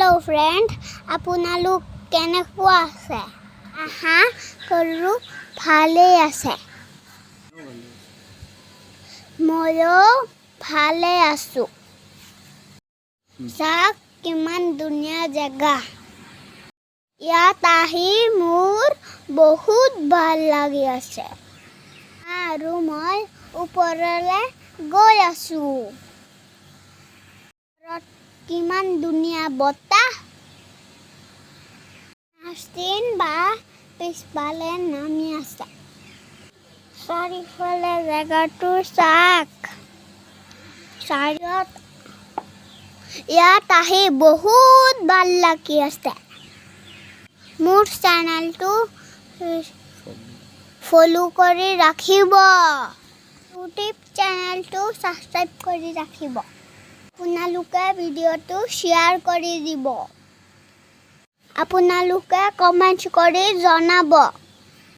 Hello' friend, আপোনালোক কেনেকুৱা আছে? আশা কৰোঁ ভালেই আছে। ময়ো ভালে আছোঁ। চাওক কিমান ধুনীয়া জেগা। ইয়াত আহি মোৰ বহুত ভাল লাগি আছে আৰু মই ওপৰলৈ গৈ আছোঁ। কিমান ধুনীয়া বতাহ। মাছটিন বা পিছফালে নামি আছে। চাৰিওফালে জেগাটো চাওক। ইয়াত আহি বহুত ভাল লাগি আছে। মোৰ চেনেলটো ফ'ল' কৰি ৰাখিব। ইউটিউব চেনেলটো ছাবস্ক্ৰাইব কৰি ৰাখিব। আপোনালোকে ভিডিঅ'টো শ্বেয়াৰ কৰি দিব। আপোনালোকে কমেণ্ট কৰি জনাব।